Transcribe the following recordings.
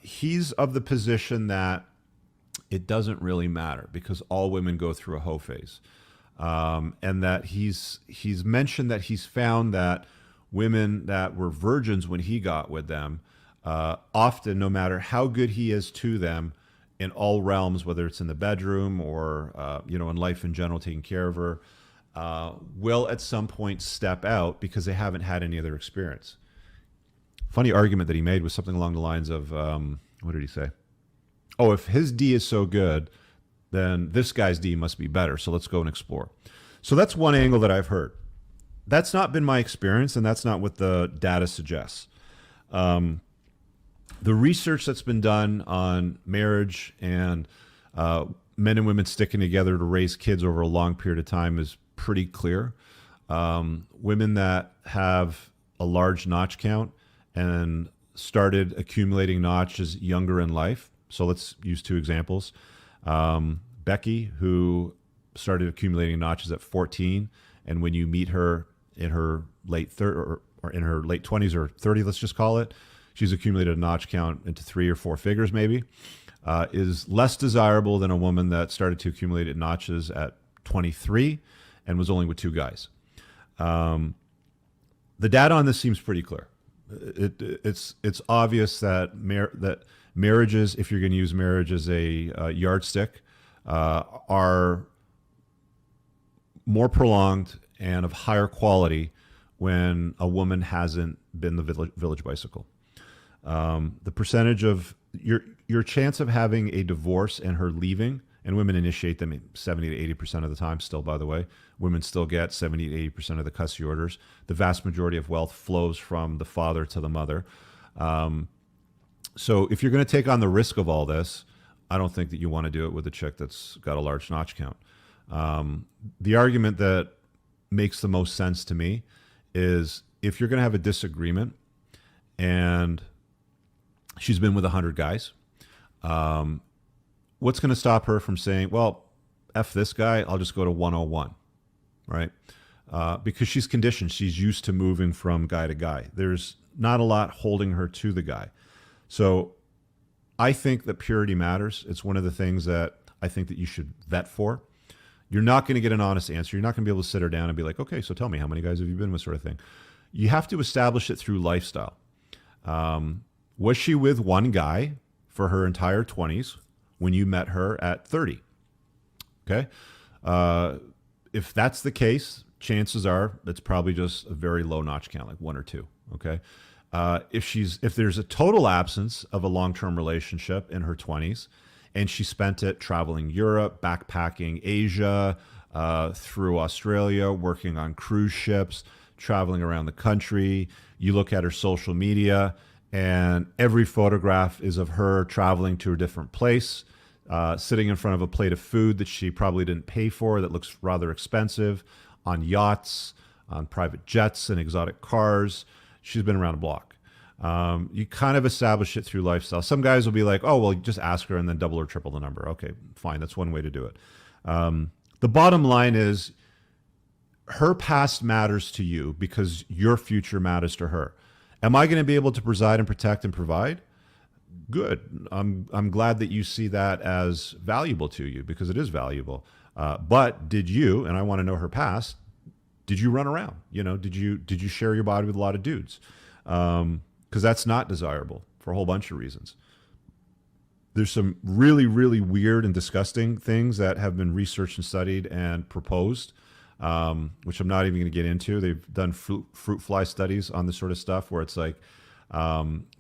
he's of the position that it doesn't really matter because all women go through a hoe phase, and that he's mentioned that he's found that women that were virgins when he got with them, often, no matter how good he is to them in all realms, whether it's in the bedroom or in life in general, taking care of her, will at some point step out because they haven't had any other experience. Funny argument that he made was something along the lines of, what did he say? Oh, if his D is so good, then this guy's D must be better. So let's go and explore. So that's one angle that I've heard. That's not been my experience, and that's not what the data suggests. The research that's been done on marriage and men and women sticking together to raise kids over a long period of time is pretty clear. Women that have a large notch count and started accumulating notches younger in life. So let's use two examples. Becky, who started accumulating notches at 14, and when you meet her in her late 30s or in her late 20s or 30, let's just call it, she's accumulated a notch count into 3 or 4 figures maybe, is less desirable than a woman that started to accumulate notches at 23 and was only with 2 guys. The data on this seems pretty clear. It's obvious that marriages, if you're going to use marriage as a yardstick, are more prolonged and of higher quality when a woman hasn't been the village bicycle. The percentage of your chance of having a divorce and her leaving, and women initiate them 70 to 80% of the time still, by the way. Women still get 70 to 80% of the custody orders. The vast majority of wealth flows from the father to the mother. So if you're going to take on the risk of all this, I don't think that you want to do it with a chick that's got a large notch count. The argument that makes the most sense to me is if you're going to have a disagreement and she's been with 100 guys, what's going to stop her from saying, well, F this guy, I'll just go to 101, right? Because she's conditioned. She's used to moving from guy to guy. There's not a lot holding her to the guy. So I think that purity matters. It's one of the things that I think that you should vet for. You're not going to get an honest answer. You're not going to be able to sit her down and be like, okay, so tell me, how many guys have you been with, sort of thing. You have to establish it through lifestyle. Was she with one guy for her entire 20s when you met her at 30? Okay. If that's the case, chances are it's probably just a very low notch count, like 1 or 2. Okay. If there's a total absence of a long-term relationship in her 20s, and she spent it traveling Europe, backpacking Asia, through Australia, working on cruise ships, traveling around the country, you look at her social media, and every photograph is of her traveling to a different place, sitting in front of a plate of food that she probably didn't pay for, that looks rather expensive, on yachts, on private jets and exotic cars. She's been around the block. You kind of establish it through lifestyle. Some guys will be like, oh, well, just ask her and then double or triple the number. Okay, fine. That's one way to do it. The bottom line is her past matters to you because your future matters to her. Am I going to be able to preside and protect and provide? Good. I'm glad that you see that as valuable to you because it is valuable. But did you, and I want to know her past, did you run around? Did you share your body with a lot of dudes? Because that's not desirable for a whole bunch of reasons. There's some really, really weird and disgusting things that have been researched and studied and proposed, which I'm not even going to get into. They've done fruit fly studies on this sort of stuff where it's like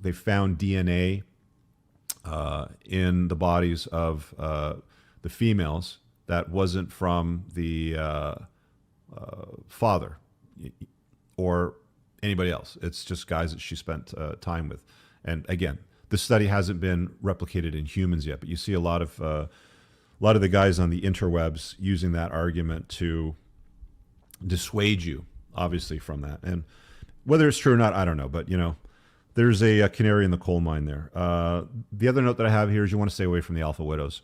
they found DNA in the bodies of the females that wasn't from the father or anybody else. It's just guys that she spent time with. And again, this study hasn't been replicated in humans yet, but you see a lot of the guys on the interwebs using that argument to dissuade you, obviously, from that. And whether it's true or not, I don't know. But there's a canary in the coal mine there. The other note that I have here is you want to stay away from the alpha widows.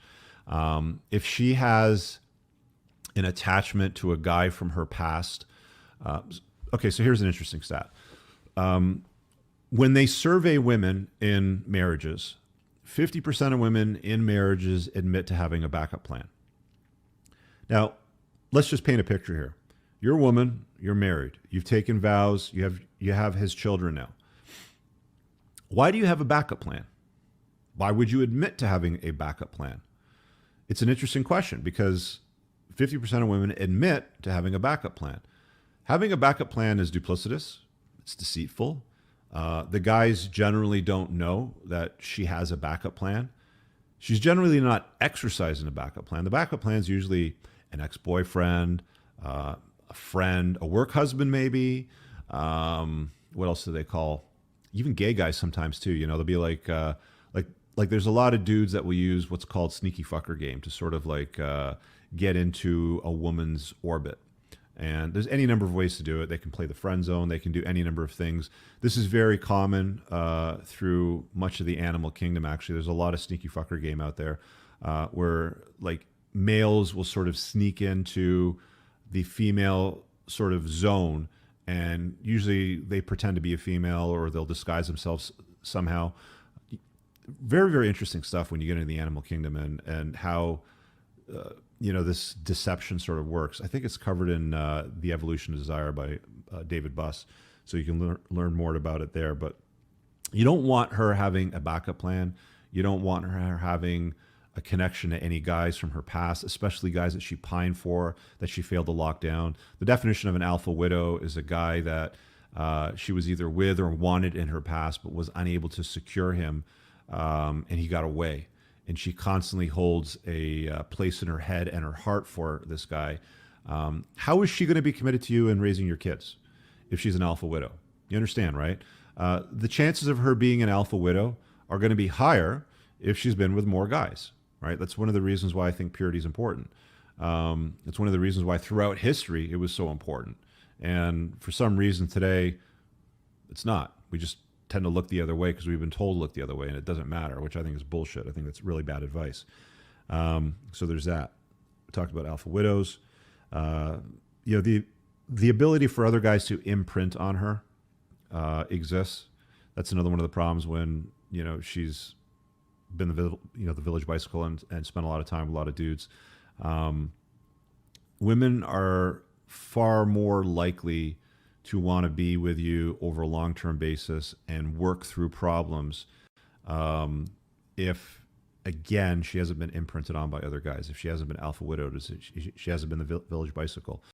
If she has an attachment to a guy from her past. Okay, so here's an interesting stat. When they survey women in marriages, 50% of women in marriages admit to having a backup plan. Now, let's just paint a picture here. You're a woman, you're married, you've taken vows, you have his children now. Why do you have a backup plan? Why would you admit to having a backup plan? It's an interesting question because 50% of women admit to having a backup plan. Having a backup plan is duplicitous, it's deceitful. The guys generally don't know that she has a backup plan. She's generally not exercising a backup plan. The backup plan is usually an ex-boyfriend, a friend, a work husband maybe. What else do they call? Even gay guys sometimes too. You know, they'll be like there's a lot of dudes that will use what's called sneaky fucker game to sort of like get into a woman's orbit. And there's any number of ways to do it. They can play the friend zone. They can do any number of things. This is very common through much of the animal kingdom, actually. There's a lot of sneaky fucker game out there where like males will sort of sneak into the female sort of zone. And usually they pretend to be a female or they'll disguise themselves somehow. Very, very interesting stuff when you get into the animal kingdom and how... this deception sort of works. I think it's covered in The Evolution of Desire by David Buss, so you can learn more about it there. But you don't want her having a backup plan. You don't want her having a connection to any guys from her past, especially guys that she pined for, that she failed to lock down. The definition of an alpha widow is a guy that she was either with or wanted in her past, but was unable to secure him, and he got away. And she constantly holds a place in her head and her heart for this guy. How is she going to be committed to you and raising your kids if she's an alpha widow? You understand, right? The chances of her being an alpha widow are going to be higher if she's been with more guys, right? That's one of the reasons why I think purity is important. It's one of the reasons why throughout history it was so important. And for some reason today, it's not. We just tend to look the other way because we've been told to look the other way, and it doesn't matter, which I think is bullshit. I think that's really bad advice. So there's that. We talked about alpha widows. The ability for other guys to imprint on her exists. That's another one of the problems when she's been the village bicycle and spent a lot of time with a lot of dudes. Women are far more likely to want to be with you over a long-term basis and work through problems if, again, she hasn't been imprinted on by other guys, if she hasn't been alpha widowed, she hasn't been the village bicycle.